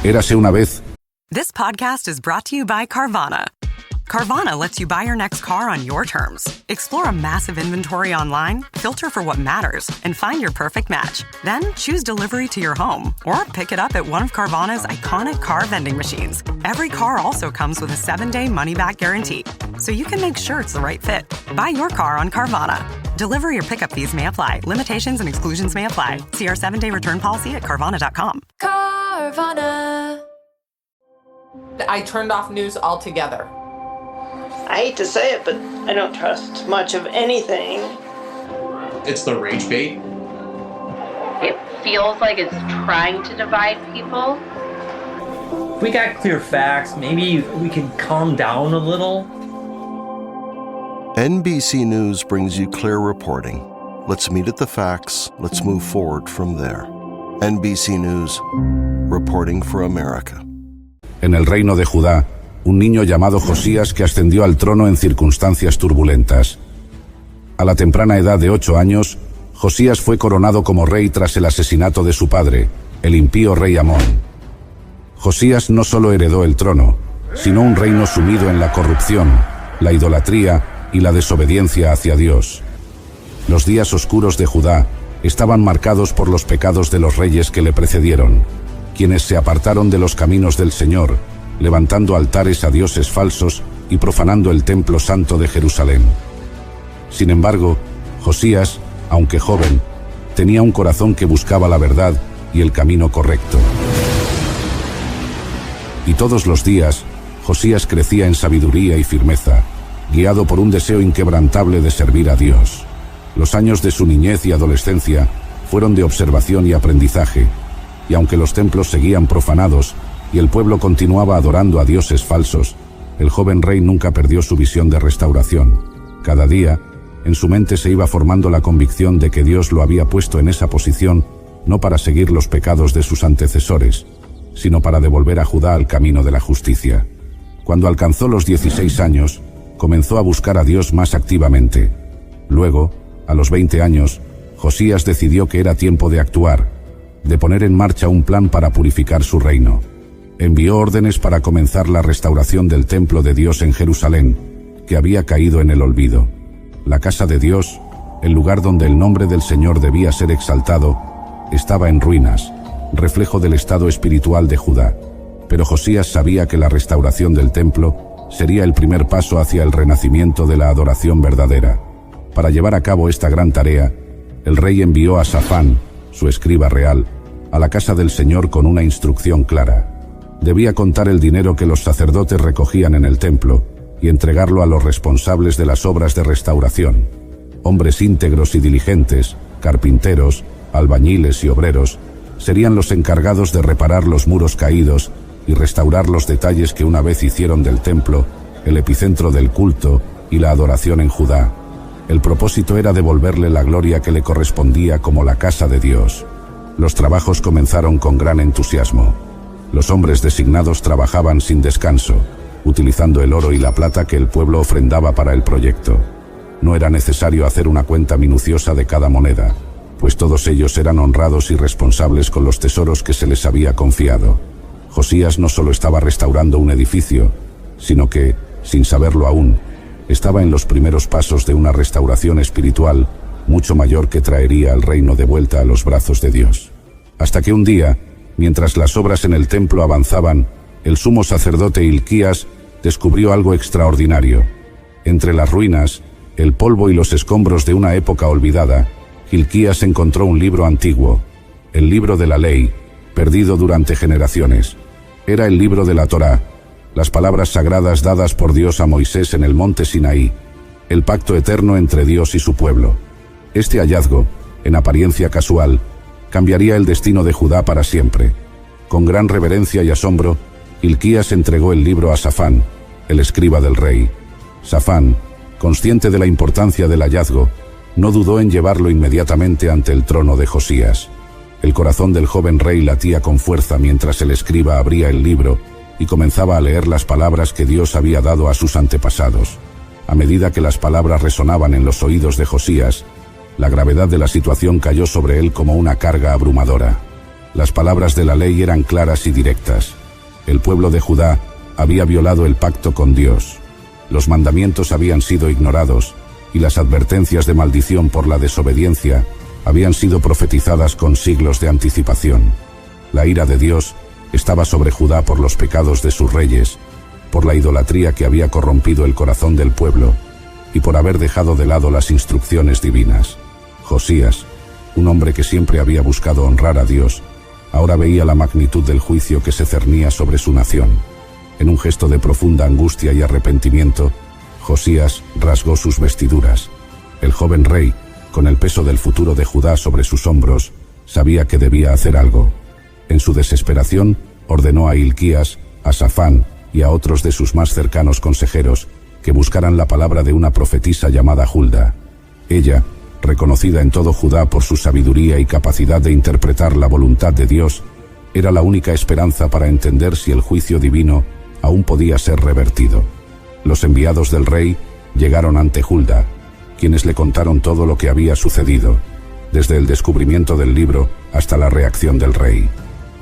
Érase una vez. This podcast is brought to you by Carvana. Carvana lets you buy your next car on your terms. Explore a massive inventory online, filter for what matters, and find your perfect match. Then choose delivery to your home or pick it up at one of Carvana's iconic car vending machines. Every car also comes with a 7-day money-back guarantee, so you can make sure it's the right fit. Buy your car on Carvana. Delivery or pickup fees may apply. Limitations and exclusions may apply. See our 7-day return policy at Carvana.com. Carvana. I turned off news altogether. I hate to say it, but I don't trust much of anything. It's the rage bait. It feels like it's trying to divide people. If we got clear facts, maybe we can calm down a little. NBC News brings you clear reporting. Let's meet at the facts. Let's move forward from there. NBC News, reporting for America. En el reino de Judá, un niño llamado Josías que ascendió al trono en circunstancias turbulentas. A la temprana edad de 8 años, Josías fue coronado como rey tras el asesinato de su padre, el impío rey Amón. Josías no solo heredó el trono, sino un reino sumido en la corrupción, la idolatría y la desobediencia hacia Dios. Los días oscuros de Judá estaban marcados por los pecados de los reyes que le precedieron, quienes se apartaron de los caminos del Señor, levantando altares a dioses falsos y profanando el templo santo de Jerusalén. Sin embargo, Josías, aunque joven, tenía un corazón que buscaba la verdad y el camino correcto. Y todos los días, Josías crecía en sabiduría y firmeza, guiado por un deseo inquebrantable de servir a Dios. Los años de su niñez y adolescencia fueron de observación y aprendizaje, y aunque los templos seguían profanados y el pueblo continuaba adorando a dioses falsos, el joven rey nunca perdió su visión de restauración. Cada día, en su mente se iba formando la convicción de que Dios lo había puesto en esa posición no para seguir los pecados de sus antecesores, sino para devolver a Judá al camino de la justicia. Cuando alcanzó los 16 años, comenzó a buscar a Dios más activamente. Luego, a los 20 años, Josías decidió que era tiempo de actuar, de poner en marcha un plan para purificar su reino. Envió órdenes para comenzar la restauración del templo de Dios en Jerusalén, que había caído en el olvido. La casa de Dios, el lugar donde el nombre del Señor debía ser exaltado, estaba en ruinas, reflejo del estado espiritual de Judá. Pero Josías sabía que la restauración del templo sería el primer paso hacia el renacimiento de la adoración verdadera. Para llevar a cabo esta gran tarea, el rey envió a Safán, su escriba real, a la casa del Señor con una instrucción clara. Debía contar el dinero que los sacerdotes recogían en el templo y entregarlo a los responsables de las obras de restauración. Hombres íntegros y diligentes, carpinteros, albañiles y obreros, serían los encargados de reparar los muros caídos y restaurar los detalles que una vez hicieron del templo el epicentro del culto y la adoración en Judá. El propósito era devolverle la gloria que le correspondía como la casa de Dios. Los trabajos comenzaron con gran entusiasmo. Los hombres designados trabajaban sin descanso, utilizando el oro y la plata que el pueblo ofrendaba para el proyecto. No era necesario hacer una cuenta minuciosa de cada moneda, pues todos ellos eran honrados y responsables con los tesoros que se les había confiado. Josías no solo estaba restaurando un edificio, sino que, sin saberlo aún, estaba en los primeros pasos de una restauración espiritual mucho mayor que traería al reino de vuelta a los brazos de Dios. Hasta que un día, mientras las obras en el templo avanzaban, el sumo sacerdote Hilquías descubrió algo extraordinario. Entre las ruinas, el polvo y los escombros de una época olvidada, Hilquías encontró un libro antiguo, el libro de la ley, perdido durante generaciones. Era el libro de la Torá, las palabras sagradas dadas por Dios a Moisés en el monte Sinaí, el pacto eterno entre Dios y su pueblo. Este hallazgo, en apariencia casual, cambiaría el destino de Judá para siempre. Con gran reverencia y asombro, Hilquías entregó el libro a Safán, el escriba del rey. Safán, consciente de la importancia del hallazgo, no dudó en llevarlo inmediatamente ante el trono de Josías. El corazón del joven rey latía con fuerza mientras el escriba abría el libro y comenzaba a leer las palabras que Dios había dado a sus antepasados. A medida que las palabras resonaban en los oídos de Josías, la gravedad de la situación cayó sobre él como una carga abrumadora. Las palabras de la ley eran claras y directas. El pueblo de Judá había violado el pacto con Dios. Los mandamientos habían sido ignorados y las advertencias de maldición por la desobediencia habían sido profetizadas con siglos de anticipación. La ira de Dios estaba sobre Judá por los pecados de sus reyes, por la idolatría que había corrompido el corazón del pueblo y por haber dejado de lado las instrucciones divinas. Josías, un hombre que siempre había buscado honrar a Dios, ahora veía la magnitud del juicio que se cernía sobre su nación. En un gesto de profunda angustia y arrepentimiento, Josías rasgó sus vestiduras. El joven rey, con el peso del futuro de Judá sobre sus hombros, sabía que debía hacer algo. En su desesperación, ordenó a Hilquías, a Safán y a otros de sus más cercanos consejeros que buscaran la palabra de una profetisa llamada Hulda. Ella, reconocida en todo Judá por su sabiduría y capacidad de interpretar la voluntad de Dios, era la única esperanza para entender si el juicio divino aún podía ser revertido. Los enviados del rey llegaron ante Hulda, quienes le contaron todo lo que había sucedido, desde el descubrimiento del libro hasta la reacción del rey.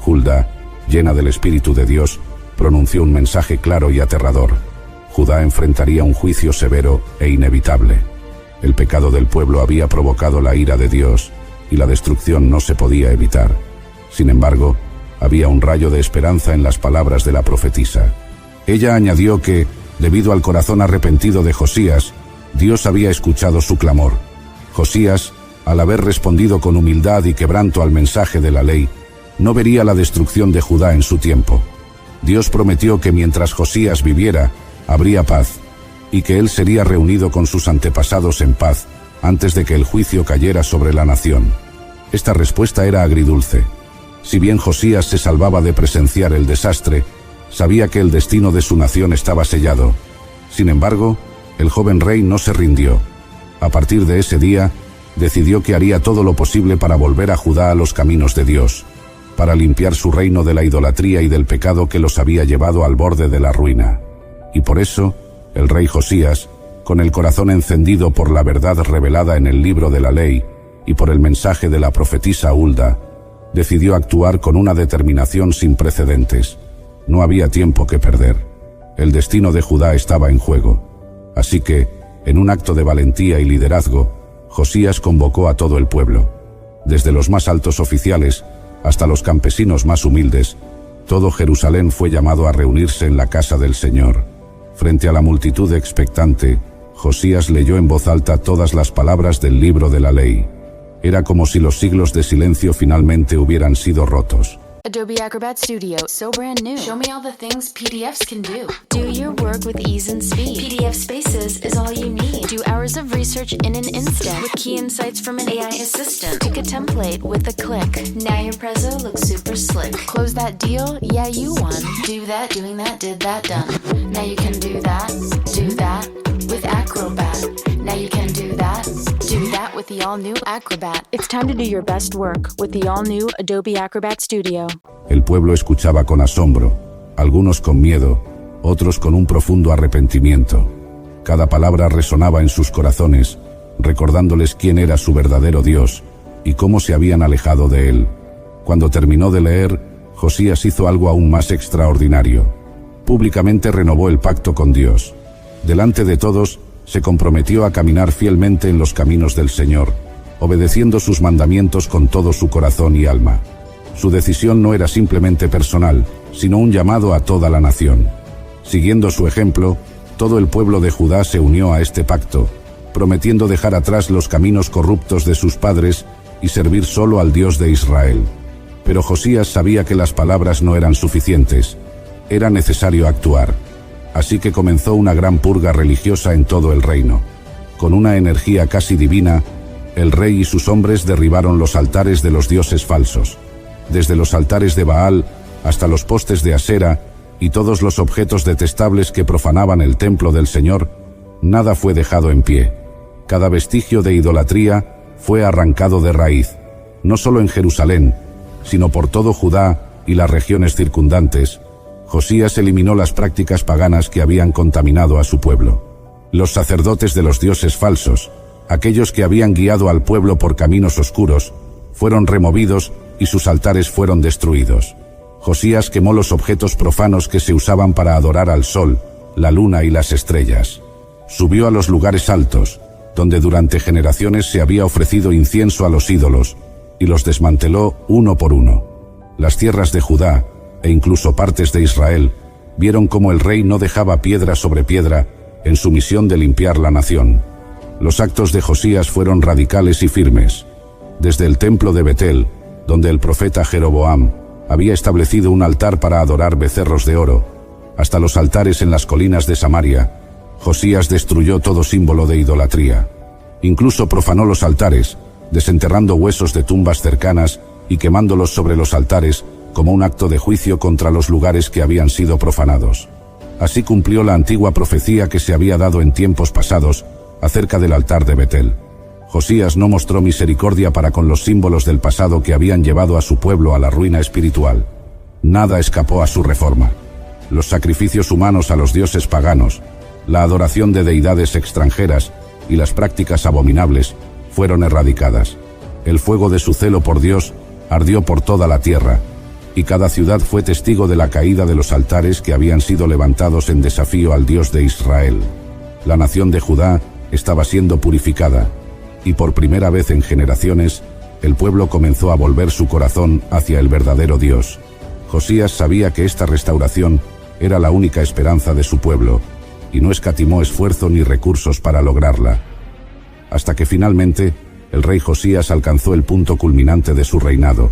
Hulda, llena del Espíritu de Dios, pronunció un mensaje claro y aterrador. Judá enfrentaría un juicio severo e inevitable. El pecado del pueblo había provocado la ira de Dios y la destrucción no se podía evitar. Sin embargo, había un rayo de esperanza en las palabras de la profetisa. Ella añadió que, debido al corazón arrepentido de Josías, Dios había escuchado su clamor. Josías, al haber respondido con humildad y quebranto al mensaje de la ley, no vería la destrucción de Judá en su tiempo. Dios prometió que mientras Josías viviera, habría paz, y que él sería reunido con sus antepasados en paz, antes de que el juicio cayera sobre la nación. Esta respuesta era agridulce. Si bien Josías se salvaba de presenciar el desastre, sabía que el destino de su nación estaba sellado. Sin embargo, el joven rey no se rindió. A partir de ese día, decidió que haría todo lo posible para volver a Judá a los caminos de Dios, para limpiar su reino de la idolatría y del pecado que los había llevado al borde de la ruina. Y por eso, el rey Josías, con el corazón encendido por la verdad revelada en el libro de la ley y por el mensaje de la profetisa Hulda, decidió actuar con una determinación sin precedentes. No había tiempo que perder. El destino de Judá estaba en juego. Así que, en un acto de valentía y liderazgo, Josías convocó a todo el pueblo. Desde los más altos oficiales hasta los campesinos más humildes, todo Jerusalén fue llamado a reunirse en la casa del Señor. Frente a la multitud expectante, Josías leyó en voz alta todas las palabras del libro de la ley. Era como si los siglos de silencio finalmente hubieran sido rotos. Adobe Acrobat Studio, so brand new. Show me all the things PDFs can do. Do your work with ease and speed. PDF Spaces is all you need. Do hours of research in an instant with key insights from an AI assistant. Pick a template with a click. Now your prezzo looks super slick. Close that deal? Yeah, you won. Do that, doing that, did that, done. Now you can do that with Acrobat. Now you can do that with the all-new Acrobat. It's time to do your best work with the all-new Adobe Acrobat Studio. El pueblo escuchaba con asombro, algunos con miedo, otros con un profundo arrepentimiento. Cada palabra resonaba en sus corazones, recordándoles quién era su verdadero Dios y cómo se habían alejado de él. Cuando terminó de leer, Josías hizo algo aún más extraordinario. Públicamente renovó el pacto con Dios. Delante de todos, se comprometió a caminar fielmente en los caminos del Señor, obedeciendo sus mandamientos con todo su corazón y alma. Su decisión no era simplemente personal, sino un llamado a toda la nación. Siguiendo su ejemplo, todo el pueblo de Judá se unió a este pacto, prometiendo dejar atrás los caminos corruptos de sus padres y servir solo al Dios de Israel. Pero Josías sabía que las palabras no eran suficientes. Era necesario actuar. Así que comenzó una gran purga religiosa en todo el reino. Con una energía casi divina, el rey y sus hombres derribaron los altares de los dioses falsos. Desde los altares de Baal hasta los postes de Asera y todos los objetos detestables que profanaban el templo del Señor, nada fue dejado en pie. Cada vestigio de idolatría fue arrancado de raíz, no solo en Jerusalén, sino por todo Judá y las regiones circundantes. Josías eliminó las prácticas paganas que habían contaminado a su pueblo. Los sacerdotes de los dioses falsos, aquellos que habían guiado al pueblo por caminos oscuros, fueron removidos y sus altares fueron destruidos. Josías quemó los objetos profanos que se usaban para adorar al sol, la luna y las estrellas. Subió a los lugares altos, donde durante generaciones se había ofrecido incienso a los ídolos, y los desmanteló uno por uno. Las tierras de Judá, e incluso partes de Israel, vieron cómo el rey no dejaba piedra sobre piedra en su misión de limpiar la nación. Los actos de Josías fueron radicales y firmes. Desde el templo de Betel, donde el profeta Jeroboam había establecido un altar para adorar becerros de oro, hasta los altares en las colinas de Samaria, Josías destruyó todo símbolo de idolatría. Incluso profanó los altares, desenterrando huesos de tumbas cercanas y quemándolos sobre los altares como un acto de juicio contra los lugares que habían sido profanados. Así cumplió la antigua profecía que se había dado en tiempos pasados acerca del altar de Betel. Josías no mostró misericordia para con los símbolos del pasado que habían llevado a su pueblo a la ruina espiritual. Nada escapó a su reforma. Los sacrificios humanos a los dioses paganos, la adoración de deidades extranjeras y las prácticas abominables fueron erradicadas. El fuego de su celo por Dios ardió por toda la tierra, y cada ciudad fue testigo de la caída de los altares que habían sido levantados en desafío al Dios de Israel. La nación de Judá estaba siendo purificada, y por primera vez en generaciones, el pueblo comenzó a volver su corazón hacia el verdadero Dios. Josías sabía que esta restauración era la única esperanza de su pueblo, y no escatimó esfuerzo ni recursos para lograrla. Hasta que finalmente, el rey Josías alcanzó el punto culminante de su reinado,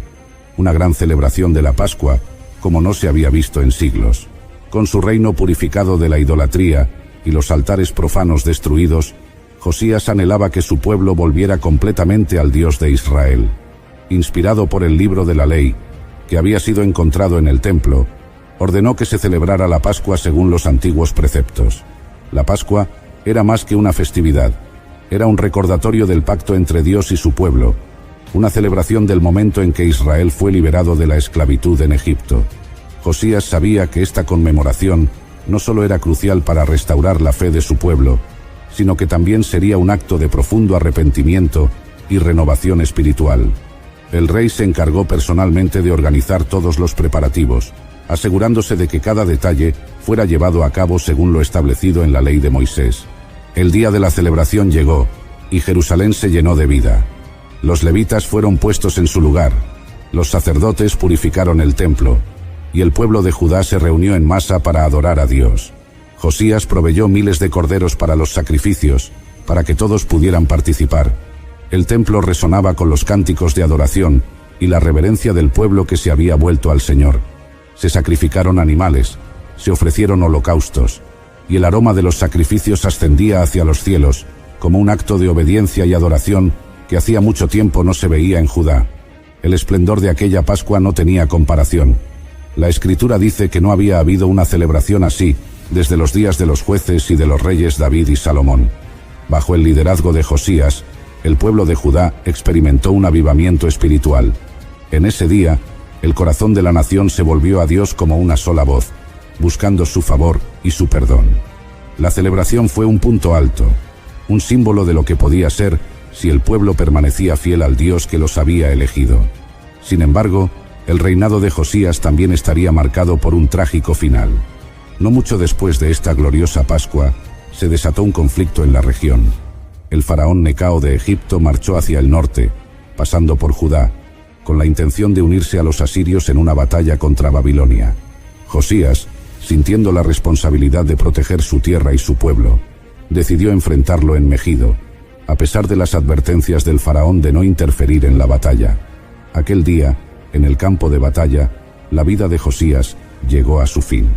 una gran celebración de la Pascua, como no se había visto en siglos. Con su reino purificado de la idolatría y los altares profanos destruidos, Josías anhelaba que su pueblo volviera completamente al Dios de Israel. Inspirado por el libro de la ley, que había sido encontrado en el templo, ordenó que se celebrara la Pascua según los antiguos preceptos. La Pascua era más que una festividad, era un recordatorio del pacto entre Dios y su pueblo, una celebración del momento en que Israel fue liberado de la esclavitud en Egipto. Josías sabía que esta conmemoración no solo era crucial para restaurar la fe de su pueblo, sino que también sería un acto de profundo arrepentimiento y renovación espiritual. El rey se encargó personalmente de organizar todos los preparativos, asegurándose de que cada detalle fuera llevado a cabo según lo establecido en la ley de Moisés. El día de la celebración llegó, y Jerusalén se llenó de vida. Los levitas fueron puestos en su lugar, los sacerdotes purificaron el templo, y el pueblo de Judá se reunió en masa para adorar a Dios. Josías proveyó miles de corderos para los sacrificios, para que todos pudieran participar. El templo resonaba con los cánticos de adoración y la reverencia del pueblo que se había vuelto al Señor. Se sacrificaron animales, se ofrecieron holocaustos, y el aroma de los sacrificios ascendía hacia los cielos, como un acto de obediencia y adoración que hacía mucho tiempo no se veía en Judá. El esplendor de aquella Pascua no tenía comparación. La Escritura dice que no había habido una celebración así desde los días de los jueces y de los reyes David y Salomón. Bajo el liderazgo de Josías, el pueblo de Judá experimentó un avivamiento espiritual. En ese día, el corazón de la nación se volvió a Dios como una sola voz, buscando su favor y su perdón. La celebración fue un punto alto, un símbolo de lo que podía ser si el pueblo permanecía fiel al Dios que los había elegido. Sin embargo, el reinado de Josías también estaría marcado por un trágico final. No mucho después de esta gloriosa Pascua, se desató un conflicto en la región. El faraón Necao de Egipto marchó hacia el norte, pasando por Judá, con la intención de unirse a los asirios en una batalla contra Babilonia. Josías, sintiendo la responsabilidad de proteger su tierra y su pueblo, decidió enfrentarlo en Megido, a pesar de las advertencias del faraón de no interferir en la batalla. Aquel día, en el campo de batalla, la vida de Josías llegó a su fin.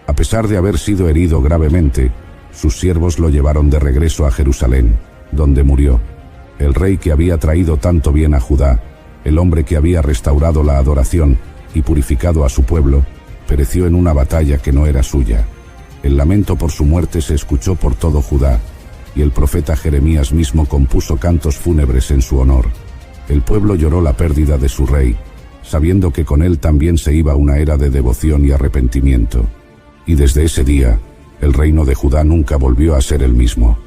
A pesar de haber sido herido gravemente, sus siervos lo llevaron de regreso a Jerusalén, donde murió. El rey que había traído tanto bien a Judá, el hombre que había restaurado la adoración y purificado a su pueblo, pereció en una batalla que no era suya. El lamento por su muerte se escuchó por todo Judá, y el profeta Jeremías mismo compuso cantos fúnebres en su honor. El pueblo lloró la pérdida de su rey, sabiendo que con él también se iba una era de devoción y arrepentimiento. Y desde ese día, el reino de Judá nunca volvió a ser el mismo.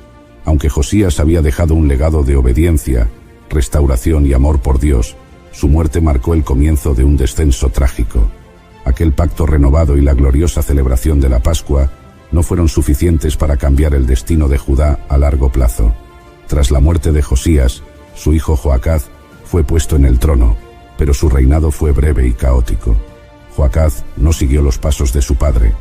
Aunque Josías había dejado un legado de obediencia, restauración y amor por Dios, Su muerte marcó el comienzo de un descenso trágico. Aquel pacto renovado y la gloriosa celebración de la Pascua no fueron suficientes para cambiar el destino de Judá a largo plazo. Tras la muerte de Josías, su hijo Joacaz fue puesto en el trono, pero su reinado fue breve y caótico. Joacaz no siguió los pasos de su padre.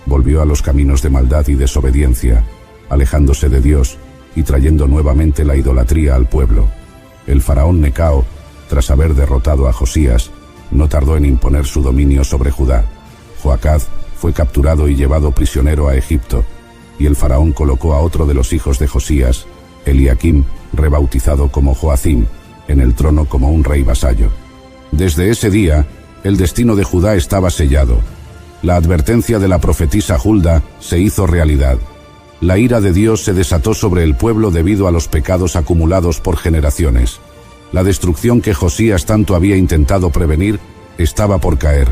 Volvió a los caminos de maldad y desobediencia, alejándose de Dios y trayendo nuevamente la idolatría al pueblo. El faraón Necao, tras haber derrotado a Josías, no tardó en imponer su dominio sobre Judá. Joacaz fue capturado y llevado prisionero a Egipto, y el faraón colocó a otro de los hijos de Josías, Eliakim, rebautizado como Joacim, en el trono como un rey vasallo. Desde ese día, el destino de Judá estaba sellado. La advertencia de la profetisa Hulda se hizo realidad. La ira de Dios se desató sobre el pueblo debido a los pecados acumulados por generaciones. La destrucción que Josías tanto había intentado prevenir estaba por caer.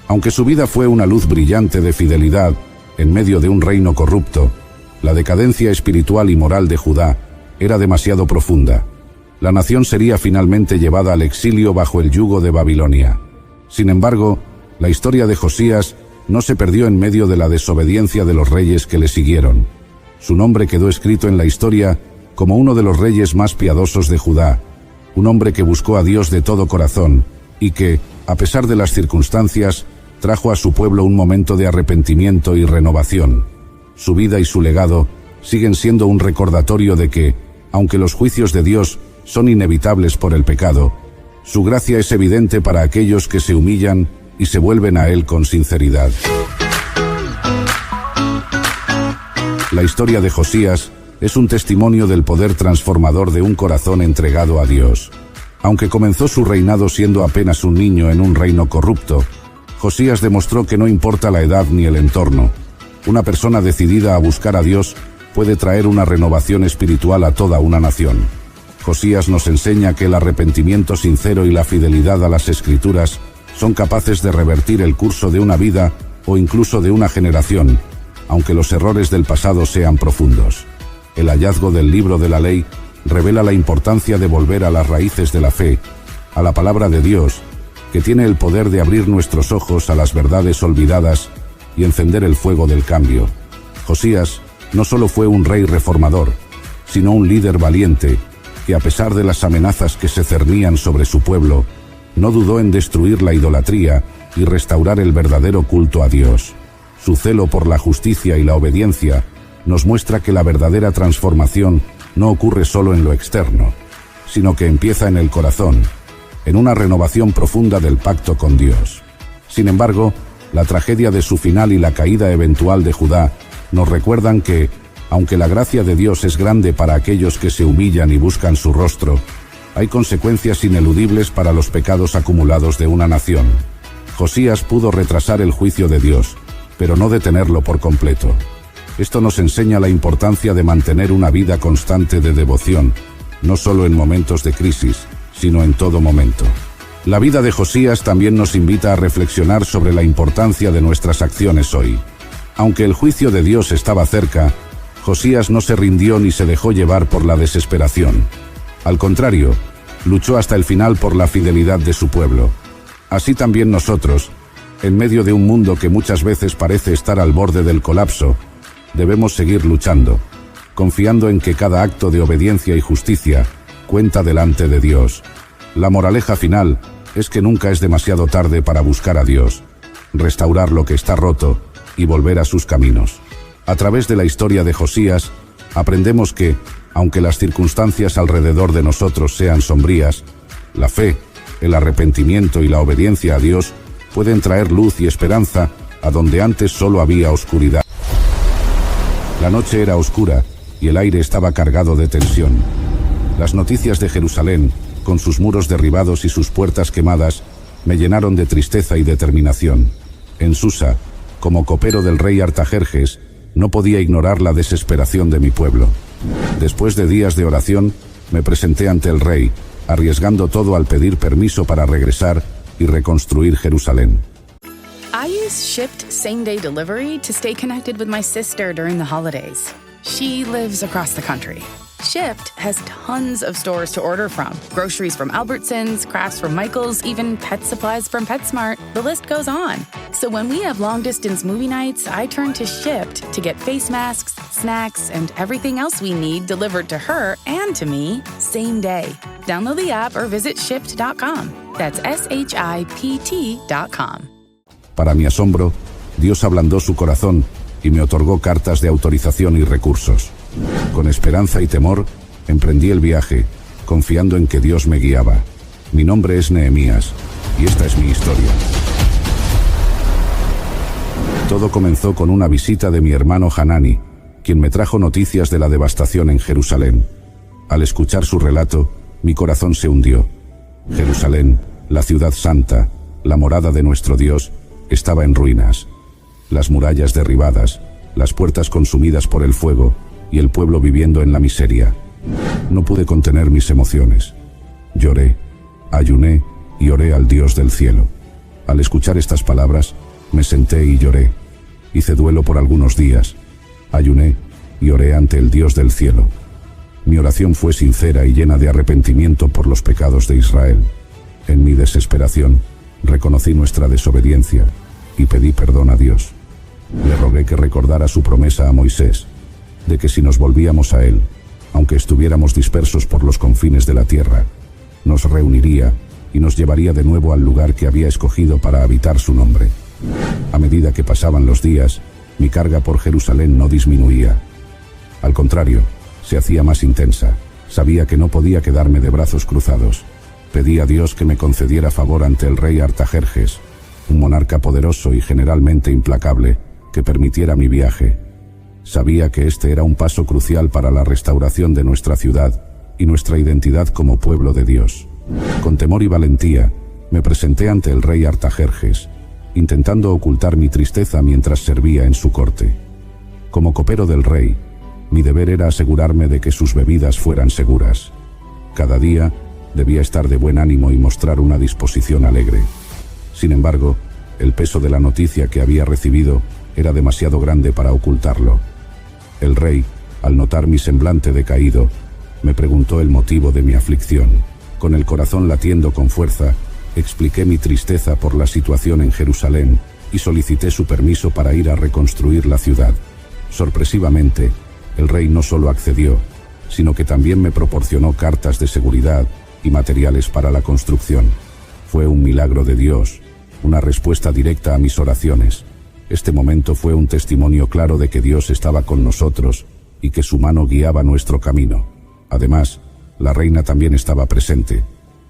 Aunque su vida fue una luz brillante de fidelidad en medio de un reino corrupto, la decadencia espiritual y moral de Judá era demasiado profunda. La nación sería finalmente llevada al exilio bajo el yugo de Babilonia. Sin embargo, la historia de Josías no se perdió en medio de la desobediencia de los reyes que le siguieron. Su nombre quedó escrito en la historia como uno de los reyes más piadosos de Judá, un hombre que buscó a Dios de todo corazón y que, a pesar de las circunstancias, trajo a su pueblo un momento de arrepentimiento y renovación. Su vida y su legado siguen siendo un recordatorio de que, aunque los juicios de Dios son inevitables por el pecado, su gracia es evidente para aquellos que se humillan y se vuelven a Él con sinceridad. La historia de Josías es un testimonio del poder transformador de un corazón entregado a Dios. Aunque comenzó su reinado siendo apenas un niño en un reino corrupto, Josías demostró que no importa la edad ni el entorno. Una persona decidida a buscar a Dios puede traer una renovación espiritual a toda una nación. Josías nos enseña que el arrepentimiento sincero y la fidelidad a las Escrituras son capaces de revertir el curso de una vida o incluso de una generación, aunque los errores del pasado sean profundos. El hallazgo del libro de la ley revela la importancia de volver a las raíces de la fe, a la palabra de Dios, que tiene el poder de abrir nuestros ojos a las verdades olvidadas y encender el fuego del cambio. Josías no solo fue un rey reformador, sino un líder valiente, que a pesar de las amenazas que se cernían sobre su pueblo, no dudó en destruir la idolatría y restaurar el verdadero culto a Dios. Su celo por la justicia y la obediencia nos muestra que la verdadera transformación no ocurre solo en lo externo, sino que empieza en el corazón, en una renovación profunda del pacto con Dios. Sin embargo, la tragedia de su final y la caída eventual de Judá nos recuerdan que, aunque la gracia de Dios es grande para aquellos que se humillan y buscan su rostro, hay consecuencias ineludibles para los pecados acumulados de una nación. Josías pudo retrasar el juicio de Dios, pero no detenerlo por completo. Esto nos enseña la importancia de mantener una vida constante de devoción, no solo en momentos de crisis, sino en todo momento. La vida de Josías también nos invita a reflexionar sobre la importancia de nuestras acciones hoy. Aunque el juicio de Dios estaba cerca, Josías no se rindió ni se dejó llevar por la desesperación. Al contrario, luchó hasta el final por la fidelidad de su pueblo. Así también nosotros, en medio de un mundo que muchas veces parece estar al borde del colapso, debemos seguir luchando, confiando en que cada acto de obediencia y justicia cuenta delante de Dios. La moraleja final es que nunca es demasiado tarde para buscar a Dios, restaurar lo que está roto y volver a sus caminos. A través de la historia de Josías, aprendemos que, aunque las circunstancias alrededor de nosotros sean sombrías, la fe, el arrepentimiento y la obediencia a Dios pueden traer luz y esperanza a donde antes solo había oscuridad. La noche era oscura y el aire estaba cargado de tensión. Las noticias de Jerusalén, con sus muros derribados y sus puertas quemadas, me llenaron de tristeza y determinación. En Susa, como copero del rey Artajerjes, no podía ignorar la desesperación de mi pueblo. Después de días de oración, me presenté ante el rey, arriesgando todo al pedir permiso para regresar y reconstruir Jerusalén. I use Shipt same-day delivery to stay connected with my sister during the holidays. She lives across the country. Shipt has tons of stores to order from. Groceries from Albertsons, crafts from Michael's, even pet supplies from PetSmart. The list goes on. So when we have long-distance movie nights, I turn to Shipt to get face masks, snacks, and everything else we need delivered to her and to me same day. Download the app or visit Shipt.com. That's SHIPT.com. Para mi asombro, Dios ablandó su corazón y me otorgó cartas de autorización y recursos. Con esperanza y temor, emprendí el viaje, confiando en que Dios me guiaba. Mi nombre es Nehemías, y esta es mi historia. Todo comenzó con una visita de mi hermano Hanani, quien me trajo noticias de la devastación en Jerusalén. Al escuchar su relato, mi corazón se hundió. Jerusalén, la ciudad santa, la morada de nuestro Dios, estaba en ruinas. Las murallas derribadas, las puertas consumidas por el fuego y el pueblo viviendo en la miseria. No pude contener mis emociones. Lloré, ayuné y oré al Dios del cielo. Al escuchar estas palabras, me senté y lloré. Hice duelo por algunos días. Ayuné y oré ante el Dios del cielo. Mi oración fue sincera y llena de arrepentimiento por los pecados de Israel. En mi desesperación, reconocí nuestra desobediencia y pedí perdón a Dios. Le rogué que recordara su promesa a Moisés, de que si nos volvíamos a él, aunque estuviéramos dispersos por los confines de la tierra, nos reuniría y nos llevaría de nuevo al lugar que había escogido para habitar su nombre. A medida que pasaban los días, mi carga por Jerusalén no disminuía. Al contrario, se hacía más intensa. Sabía que no podía quedarme de brazos cruzados. Pedí a Dios que me concediera favor ante el rey Artajerjes, un monarca poderoso y generalmente implacable, que permitiera mi viaje. Sabía que este era un paso crucial para la restauración de nuestra ciudad y nuestra identidad como pueblo de Dios. Con temor y valentía, me presenté ante el rey Artajerjes, intentando ocultar mi tristeza mientras servía en su corte. Como copero del rey, mi deber era asegurarme de que sus bebidas fueran seguras. Cada día, debía estar de buen ánimo y mostrar una disposición alegre. Sin embargo, el peso de la noticia que había recibido era demasiado grande para ocultarlo. El rey, al notar mi semblante decaído, me preguntó el motivo de mi aflicción. Con el corazón latiendo con fuerza, expliqué mi tristeza por la situación en Jerusalén y solicité su permiso para ir a reconstruir la ciudad. Sorpresivamente, el rey no solo accedió, sino que también me proporcionó cartas de seguridad y materiales para la construcción. Fue un milagro de Dios, una respuesta directa a mis oraciones. Este momento fue un testimonio claro de que Dios estaba con nosotros y que su mano guiaba nuestro camino. Además, la reina también estaba presente,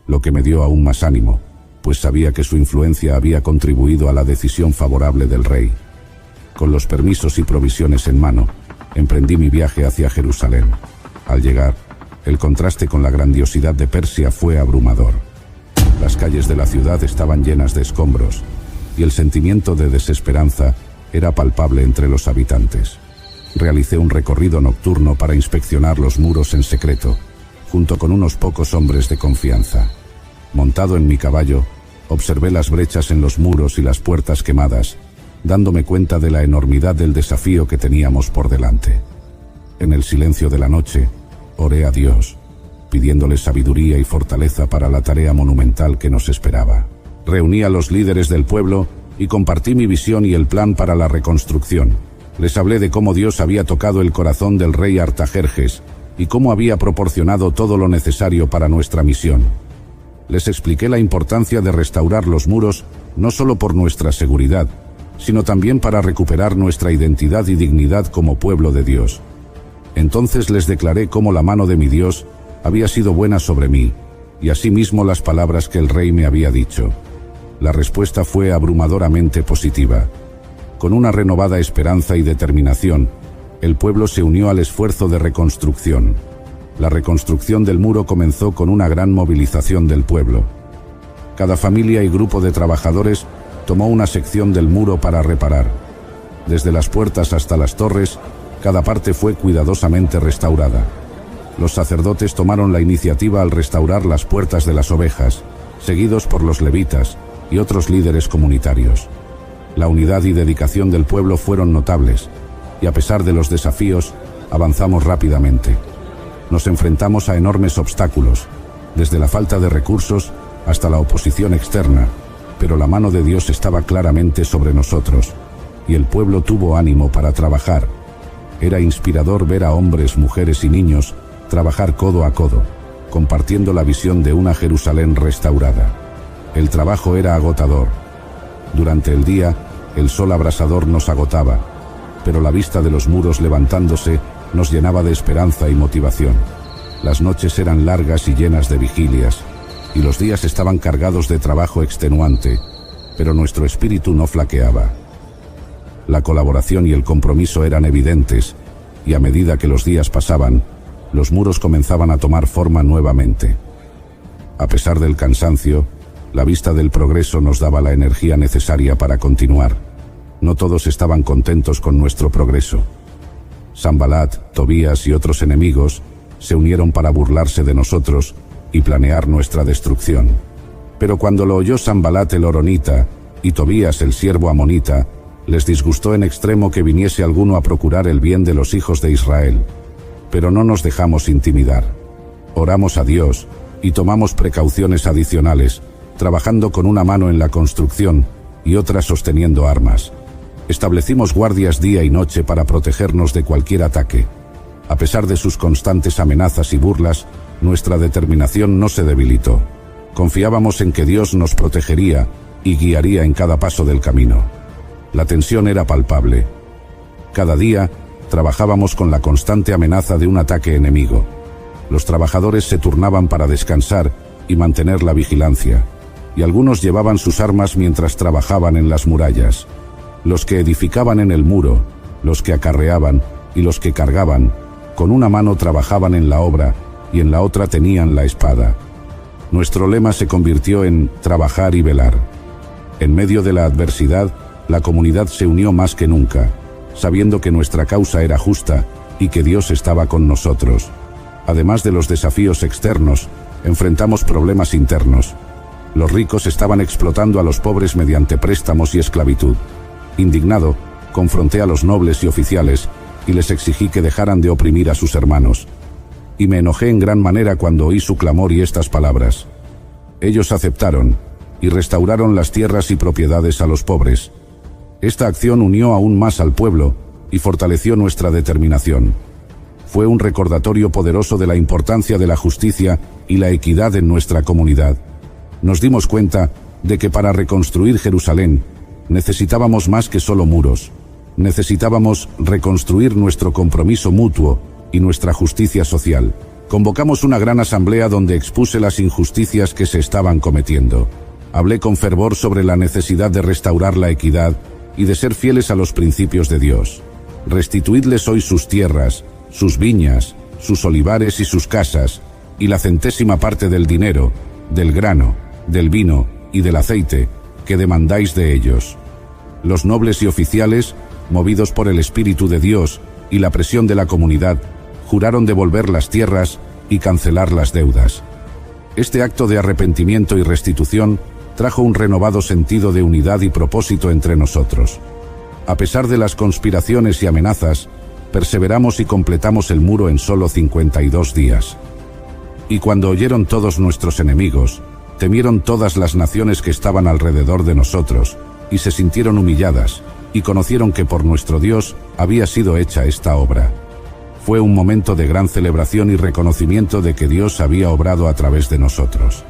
lo que me dio aún más ánimo, pues sabía que su influencia había contribuido a la decisión favorable del rey. Con los permisos y provisiones en mano, emprendí mi viaje hacia Jerusalén. Al llegar, el contraste con la grandiosidad de Persia fue abrumador. Las calles de la ciudad estaban llenas de escombros, y el sentimiento de desesperanza era palpable entre los habitantes. Realicé un recorrido nocturno para inspeccionar los muros en secreto, junto con unos pocos hombres de confianza. Montado en mi caballo, observé las brechas en los muros y las puertas quemadas, dándome cuenta de la enormidad del desafío que teníamos por delante. En el silencio de la noche, oré a Dios, pidiéndole sabiduría y fortaleza para la tarea monumental que nos esperaba. Reuní a los líderes del pueblo y compartí mi visión y el plan para la reconstrucción. Les hablé de cómo Dios había tocado el corazón del rey Artajerjes y cómo había proporcionado todo lo necesario para nuestra misión. Les expliqué la importancia de restaurar los muros no solo por nuestra seguridad, sino también para recuperar nuestra identidad y dignidad como pueblo de Dios. Entonces les declaré cómo la mano de mi Dios había sido buena sobre mí, y asimismo las palabras que el rey me había dicho. La respuesta fue abrumadoramente positiva. Con una renovada esperanza y determinación, el pueblo se unió al esfuerzo de reconstrucción. La reconstrucción del muro comenzó con una gran movilización del pueblo. Cada familia y grupo de trabajadores tomó una sección del muro para reparar. Desde las puertas hasta las torres, cada parte fue cuidadosamente restaurada. Los sacerdotes tomaron la iniciativa al restaurar las puertas de las ovejas, seguidos por los levitas y otros líderes comunitarios. La unidad y dedicación del pueblo fueron notables, y a pesar de los desafíos, avanzamos rápidamente. nos enfrentamos a enormes obstáculos, desde la falta de recursos hasta la oposición externa, pero la mano de Dios estaba claramente sobre nosotros, y el pueblo tuvo ánimo para trabajar. Era inspirador ver a hombres, mujeres y niños trabajar codo a codo, compartiendo la visión de una Jerusalén restaurada. El trabajo era agotador. Durante el día, el sol abrasador nos agotaba, pero la vista de los muros levantándose nos llenaba de esperanza y motivación. Las noches eran largas y llenas de vigilias, y los días estaban cargados de trabajo extenuante, pero nuestro espíritu no flaqueaba. La colaboración y el compromiso eran evidentes, y a medida que los días pasaban, los muros comenzaban a tomar forma nuevamente. A pesar del cansancio, la vista del progreso nos daba la energía necesaria para continuar. No todos estaban contentos con nuestro progreso. Sanbalat, Tobías y otros enemigos se unieron para burlarse de nosotros y planear nuestra destrucción. Pero cuando lo oyó Sanbalat el horonita y Tobías el siervo amonita, les disgustó en extremo que viniese alguno a procurar el bien de los hijos de Israel. Pero no nos dejamos intimidar. Oramos a Dios y tomamos precauciones adicionales, trabajando con una mano en la construcción y otra sosteniendo armas. Establecimos guardias día y noche para protegernos de cualquier ataque. A pesar de sus constantes amenazas y burlas, nuestra determinación no se debilitó. Confiábamos en que Dios nos protegería y guiaría en cada paso del camino. La tensión era palpable. Cada día, trabajábamos con la constante amenaza de un ataque enemigo. Los trabajadores se turnaban para descansar y mantener la vigilancia, y algunos llevaban sus armas mientras trabajaban en las murallas. Los que edificaban en el muro, los que acarreaban y los que cargaban, con una mano trabajaban en la obra y en la otra tenían la espada. Nuestro lema se convirtió en trabajar y velar. En medio de la adversidad, la comunidad se unió más que nunca, sabiendo que nuestra causa era justa y que Dios estaba con nosotros. Además de los desafíos externos, enfrentamos problemas internos. Los ricos estaban explotando a los pobres mediante préstamos y esclavitud. Indignado, confronté a los nobles y oficiales y les exigí que dejaran de oprimir a sus hermanos. Y me enojé en gran manera cuando oí su clamor y estas palabras. Ellos aceptaron y restauraron las tierras y propiedades a los pobres. Esta acción unió aún más al pueblo y fortaleció nuestra determinación. Fue un recordatorio poderoso de la importancia de la justicia y la equidad en nuestra comunidad. Nos dimos cuenta de que para reconstruir Jerusalén necesitábamos más que solo muros. Necesitábamos reconstruir nuestro compromiso mutuo y nuestra justicia social. Convocamos una gran asamblea donde expuse las injusticias que se estaban cometiendo. Hablé con fervor sobre la necesidad de restaurar la equidad y de ser fieles a los principios de Dios. Restituidles hoy sus tierras, sus viñas, sus olivares y sus casas, y la 100ª parte del dinero, del grano, del vino y del aceite que demandáis de ellos. Los nobles y oficiales, movidos por el Espíritu de Dios y la presión de la comunidad, juraron devolver las tierras y cancelar las deudas. Este acto de arrepentimiento y restitución trajo un renovado sentido de unidad y propósito entre nosotros. A pesar de las conspiraciones y amenazas, perseveramos y completamos el muro en solo 52 días. Y cuando oyeron todos nuestros enemigos, temieron todas las naciones que estaban alrededor de nosotros, y se sintieron humilladas, y conocieron que por nuestro Dios había sido hecha esta obra. Fue un momento de gran celebración y reconocimiento de que Dios había obrado a través de nosotros.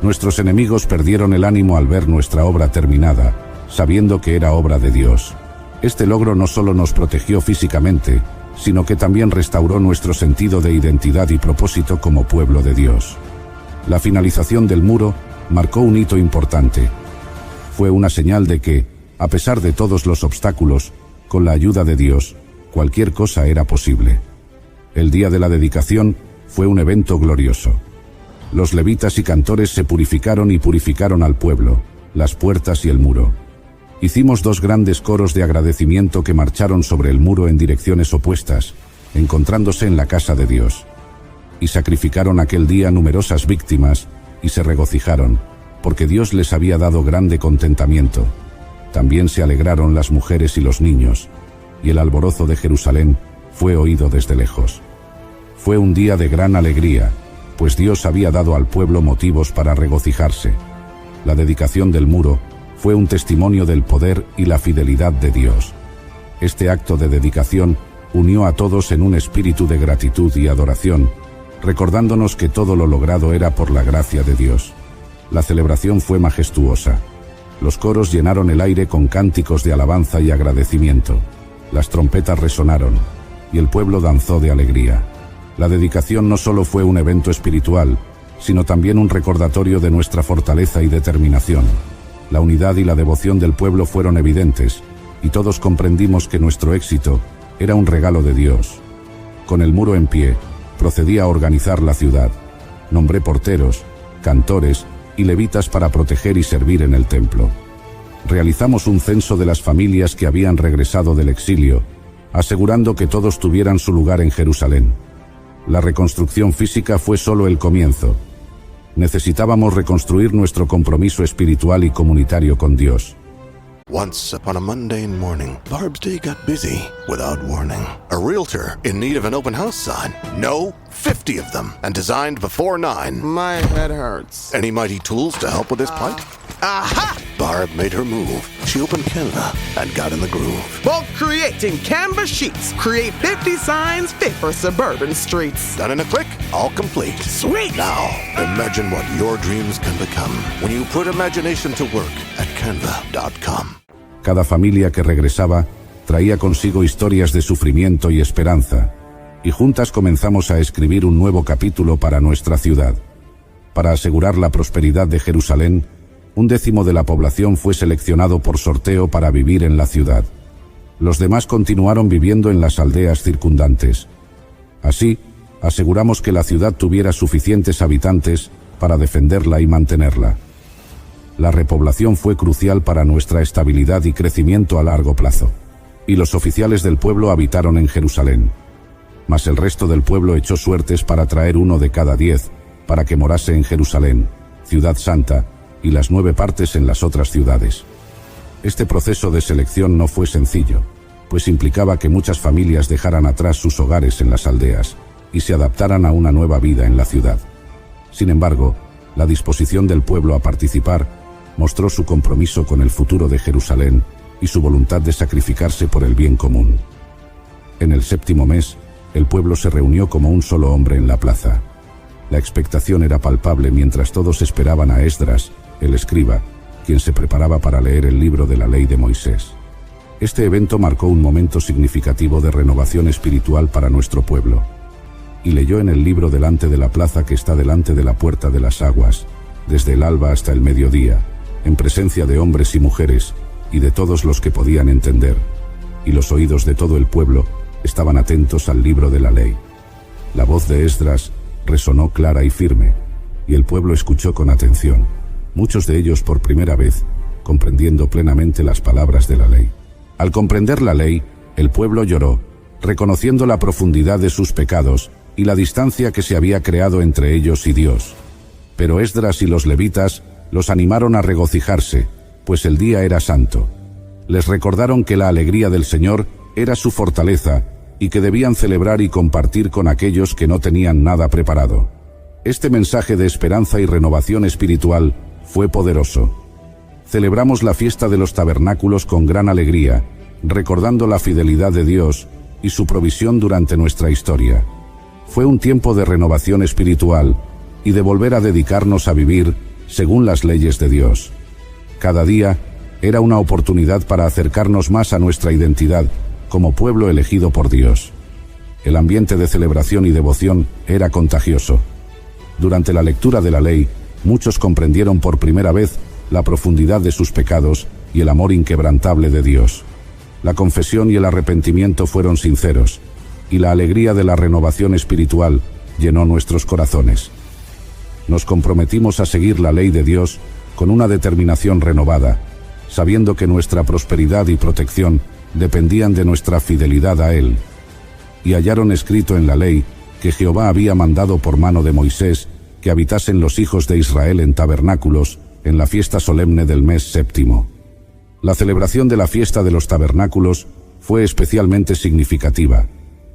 Nuestros enemigos perdieron el ánimo al ver nuestra obra terminada, sabiendo que era obra de Dios. Este logro no solo nos protegió físicamente, sino que también restauró nuestro sentido de identidad y propósito como pueblo de Dios. La finalización del muro marcó un hito importante. Fue una señal de que, a pesar de todos los obstáculos, con la ayuda de Dios, cualquier cosa era posible. El día de la dedicación fue un evento glorioso. Los levitas y cantores se purificaron y purificaron al pueblo, las puertas y el muro. Hicimos 2 grandes coros de agradecimiento que marcharon sobre el muro en direcciones opuestas, encontrándose en la casa de Dios. Y sacrificaron aquel día numerosas víctimas y se regocijaron, porque Dios les había dado grande contentamiento. También se alegraron las mujeres y los niños, y el alborozo de Jerusalén fue oído desde lejos. Fue un día de gran alegría, pues Dios había dado al pueblo motivos para regocijarse. La dedicación del muro fue un testimonio del poder y la fidelidad de Dios. Este acto de dedicación unió a todos en un espíritu de gratitud y adoración, recordándonos que todo lo logrado era por la gracia de Dios. La celebración fue majestuosa. Los coros llenaron el aire con cánticos de alabanza y agradecimiento. Las trompetas resonaron, y el pueblo danzó de alegría. La dedicación no solo fue un evento espiritual, sino también un recordatorio de nuestra fortaleza y determinación. La unidad y la devoción del pueblo fueron evidentes, y todos comprendimos que nuestro éxito era un regalo de Dios. Con el muro en pie, procedí a organizar la ciudad. Nombré porteros, cantores y levitas para proteger y servir en el templo. Realizamos un censo de las familias que habían regresado del exilio, asegurando que todos tuvieran su lugar en Jerusalén. La reconstrucción física fue solo el comienzo. Necesitábamos reconstruir nuestro compromiso espiritual y comunitario con Dios. Once upon a mundane morning, Barb's day got busy without warning. A realtor in need of an open house sign. No, 50 of them, and designed before 9. My head hurts. Any mighty tools to help with this plight? Aha! Barb made her move. She opened Canva and got in the groove. Bulk creating Canva sheets. Create 50 signs fit for suburban streets. Done in a click, all complete. Sweet! Now, imagine what your dreams can become when you put imagination to work at canva.com. Cada familia que regresaba traía consigo historias de sufrimiento y esperanza, y juntas comenzamos a escribir un nuevo capítulo para nuestra ciudad. Para asegurar la prosperidad de Jerusalén, 1/10 de la población fue seleccionado por sorteo para vivir en la ciudad. Los demás continuaron viviendo en las aldeas circundantes. Así, aseguramos que la ciudad tuviera suficientes habitantes para defenderla y mantenerla. La repoblación fue crucial para nuestra estabilidad y crecimiento a largo plazo, y los oficiales del pueblo habitaron en Jerusalén. Mas el resto del pueblo echó suertes para traer 1 de cada 10 para que morase en Jerusalén, ciudad santa, y las 9 partes en las otras ciudades. Este proceso de selección no fue sencillo, pues implicaba que muchas familias dejaran atrás sus hogares en las aldeas y se adaptaran a una nueva vida en la ciudad. Sin embargo, la disposición del pueblo a participar mostró su compromiso con el futuro de Jerusalén y su voluntad de sacrificarse por el bien común. En el 7º mes, el pueblo se reunió como un solo hombre en la plaza. La expectación era palpable mientras todos esperaban a Esdras, el escriba, quien se preparaba para leer el libro de la ley de Moisés. Este evento marcó un momento significativo de renovación espiritual para nuestro pueblo. Y leyó en el libro delante de la plaza que está delante de la puerta de las aguas, desde el alba hasta el mediodía, en presencia de hombres y mujeres, y de todos los que podían entender, y los oídos de todo el pueblo estaban atentos al libro de la ley. La voz de Esdras resonó clara y firme, y el pueblo escuchó con atención, muchos de ellos por primera vez, comprendiendo plenamente las palabras de la ley. Al comprender la ley, el pueblo lloró, reconociendo la profundidad de sus pecados y la distancia que se había creado entre ellos y Dios. Pero Esdras y los levitas los animaron a regocijarse, pues el día era santo. Les recordaron que la alegría del Señor era su fortaleza y que debían celebrar y compartir con aquellos que no tenían nada preparado. Este mensaje de esperanza y renovación espiritual fue poderoso. Celebramos la fiesta de los tabernáculos con gran alegría, recordando la fidelidad de Dios y su provisión durante nuestra historia. Fue un tiempo de renovación espiritual y de volver a dedicarnos a vivir según las leyes de Dios. Cada día era una oportunidad para acercarnos más a nuestra identidad como pueblo elegido por Dios. El ambiente de celebración y devoción era contagioso. Durante la lectura de la ley, muchos comprendieron por primera vez la profundidad de sus pecados y el amor inquebrantable de Dios. La confesión y el arrepentimiento fueron sinceros, y la alegría de la renovación espiritual llenó nuestros corazones. Nos comprometimos a seguir la ley de Dios con una determinación renovada, sabiendo que nuestra prosperidad y protección dependían de nuestra fidelidad a Él. Y hallaron escrito en la ley que Jehová había mandado por mano de Moisés que habitasen los hijos de Israel en tabernáculos en la fiesta solemne del mes 7º. La celebración de la fiesta de los tabernáculos fue especialmente significativa,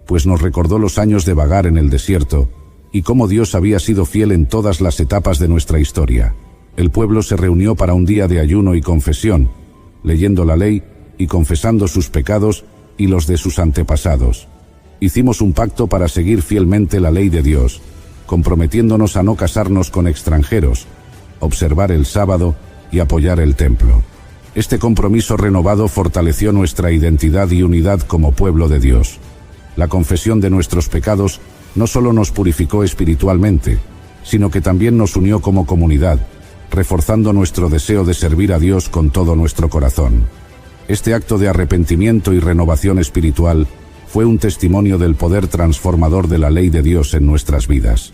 pues nos recordó los años de vagar en el desierto y cómo Dios había sido fiel en todas las etapas de nuestra historia. El pueblo se reunió para un día de ayuno y confesión, leyendo la ley y confesando sus pecados y los de sus antepasados. Hicimos un pacto para seguir fielmente la ley de Dios, comprometiéndonos a no casarnos con extranjeros, observar el sábado y apoyar el templo. Este compromiso renovado fortaleció nuestra identidad y unidad como pueblo de Dios. La confesión de nuestros pecados no solo nos purificó espiritualmente, sino que también nos unió como comunidad, reforzando nuestro deseo de servir a Dios con todo nuestro corazón. Este acto de arrepentimiento y renovación espiritual fue un testimonio del poder transformador de la ley de Dios en nuestras vidas.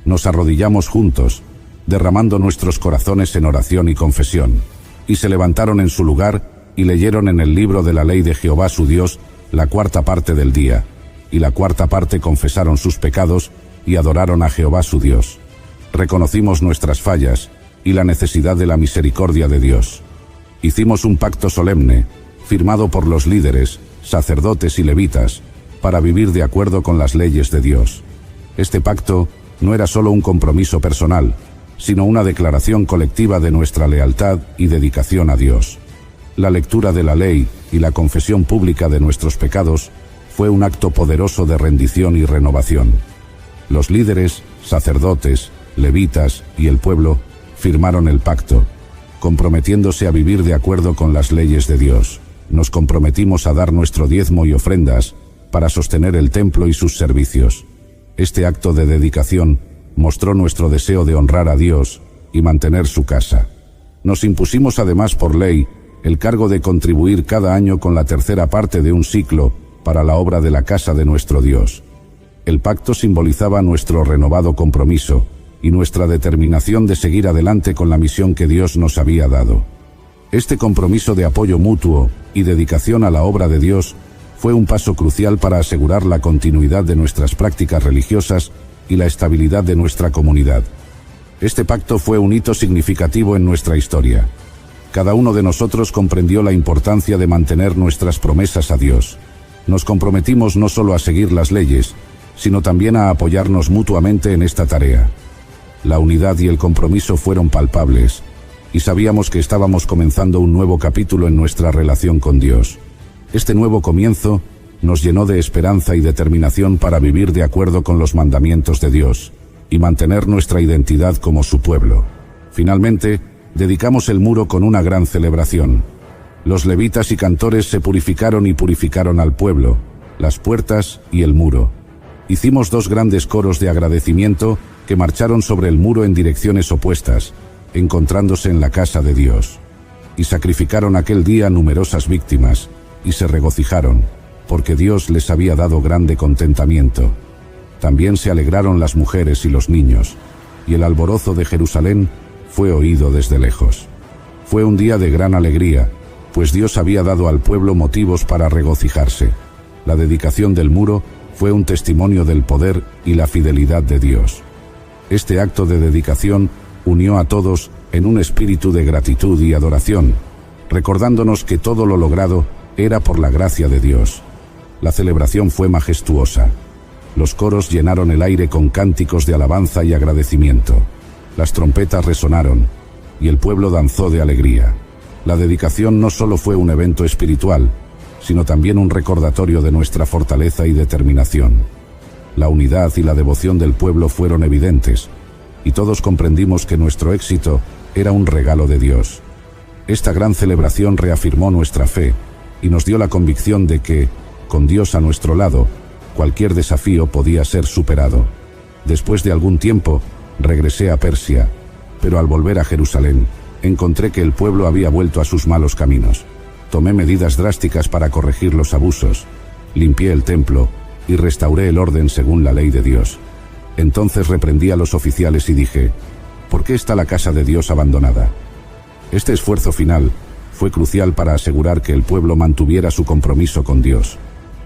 Nos arrodillamos juntos, derramando nuestros corazones en oración y confesión, y se levantaron en su lugar y leyeron en el libro de la ley de Jehová su Dios la cuarta parte del día, y la cuarta parte confesaron sus pecados y adoraron a Jehová su Dios. Reconocimos nuestras fallas y la necesidad de la misericordia de Dios. Hicimos un pacto solemne, firmado por los líderes, sacerdotes y levitas, para vivir de acuerdo con las leyes de Dios. Este pacto no era solo un compromiso personal, sino una declaración colectiva de nuestra lealtad y dedicación a Dios. La lectura de la ley y la confesión pública de nuestros pecados fue un acto poderoso de rendición y renovación. Los líderes, sacerdotes, levitas y el pueblo firmaron el pacto, comprometiéndose a vivir de acuerdo con las leyes de Dios. Nos comprometimos a dar nuestro diezmo y ofrendas para sostener el templo y sus servicios. Este acto de dedicación mostró nuestro deseo de honrar a Dios y mantener su casa. Nos impusimos además por ley el cargo de contribuir cada año con la tercera parte de un ciclo para la obra de la casa de nuestro Dios. El pacto simbolizaba nuestro renovado compromiso y nuestra determinación de seguir adelante con la misión que Dios nos había dado. Este compromiso de apoyo mutuo y dedicación a la obra de Dios fue un paso crucial para asegurar la continuidad de nuestras prácticas religiosas y la estabilidad de nuestra comunidad. Este pacto fue un hito significativo en nuestra historia. Cada uno de nosotros comprendió la importancia de mantener nuestras promesas a Dios. Nos comprometimos no solo a seguir las leyes, sino también a apoyarnos mutuamente en esta tarea. La unidad y el compromiso fueron palpables, y sabíamos que estábamos comenzando un nuevo capítulo en nuestra relación con Dios. Este nuevo comienzo nos llenó de esperanza y determinación para vivir de acuerdo con los mandamientos de Dios y mantener nuestra identidad como su pueblo. Finalmente, dedicamos el muro con una gran celebración. Los levitas y cantores se purificaron y purificaron al pueblo, las puertas y el muro. Hicimos 2 grandes coros de agradecimiento que marcharon sobre el muro en direcciones opuestas, encontrándose en la casa de Dios. Y sacrificaron aquel día numerosas víctimas, y se regocijaron, porque Dios les había dado grande contentamiento. También se alegraron las mujeres y los niños, y el alborozo de Jerusalén fue oído desde lejos. Fue un día de gran alegría, pues Dios había dado al pueblo motivos para regocijarse. La dedicación del muro fue un testimonio del poder y la fidelidad de Dios. Este acto de dedicación unió a todos en un espíritu de gratitud y adoración, recordándonos que todo lo logrado era por la gracia de Dios. La celebración fue majestuosa. Los coros llenaron el aire con cánticos de alabanza y agradecimiento. Las trompetas resonaron, y el pueblo danzó de alegría. La dedicación no solo fue un evento espiritual, sino también un recordatorio de nuestra fortaleza y determinación. La unidad y la devoción del pueblo fueron evidentes, y todos comprendimos que nuestro éxito era un regalo de Dios. Esta gran celebración reafirmó nuestra fe y nos dio la convicción de que, con Dios a nuestro lado, cualquier desafío podía ser superado. Después de algún tiempo, regresé a Persia, pero al volver a Jerusalén, encontré que el pueblo había vuelto a sus malos caminos. Tomé medidas drásticas para corregir los abusos, limpié el templo y restauré el orden según la ley de Dios. Entonces reprendí a los oficiales y dije, ¿por qué está la casa de Dios abandonada? Este esfuerzo final fue crucial para asegurar que el pueblo mantuviera su compromiso con Dios.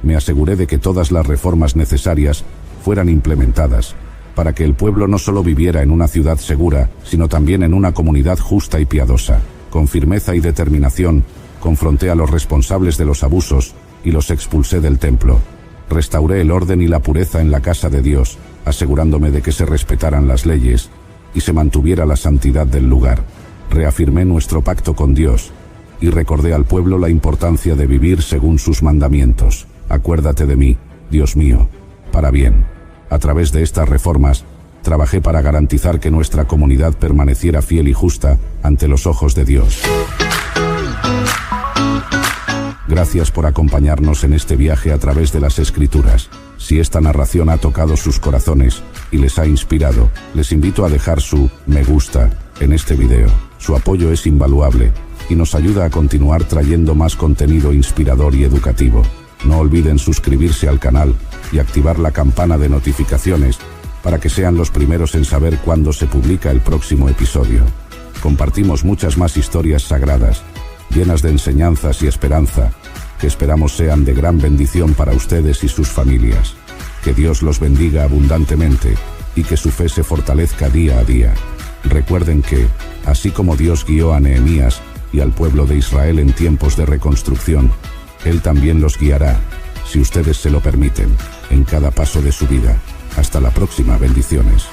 Me aseguré de que todas las reformas necesarias fueran implementadas, para que el pueblo no solo viviera en una ciudad segura, sino también en una comunidad justa y piadosa. Con firmeza y determinación, confronté a los responsables de los abusos y los expulsé del templo. Restauré el orden y la pureza en la casa de Dios, asegurándome de que se respetaran las leyes y se mantuviera la santidad del lugar. Reafirmé nuestro pacto con Dios y recordé al pueblo la importancia de vivir según sus mandamientos. Acuérdate de mí, Dios mío, para bien. A través de estas reformas, trabajé para garantizar que nuestra comunidad permaneciera fiel y justa ante los ojos de Dios. Gracias por acompañarnos en este viaje a través de las Escrituras. Si esta narración ha tocado sus corazones y les ha inspirado, les invito a dejar su me gusta en este video. Su apoyo es invaluable y nos ayuda a continuar trayendo más contenido inspirador y educativo. No olviden suscribirse al canal y activar la campana de notificaciones para que sean los primeros en saber cuándo se publica el próximo episodio. Compartimos muchas más historias sagradas, llenas de enseñanzas y esperanza, que esperamos sean de gran bendición para ustedes y sus familias. Que Dios los bendiga abundantemente y que su fe se fortalezca día a día. Recuerden que, así como Dios guió a Nehemías y al pueblo de Israel en tiempos de reconstrucción, Él también los guiará, si ustedes se lo permiten, en cada paso de su vida. Hasta la próxima, bendiciones.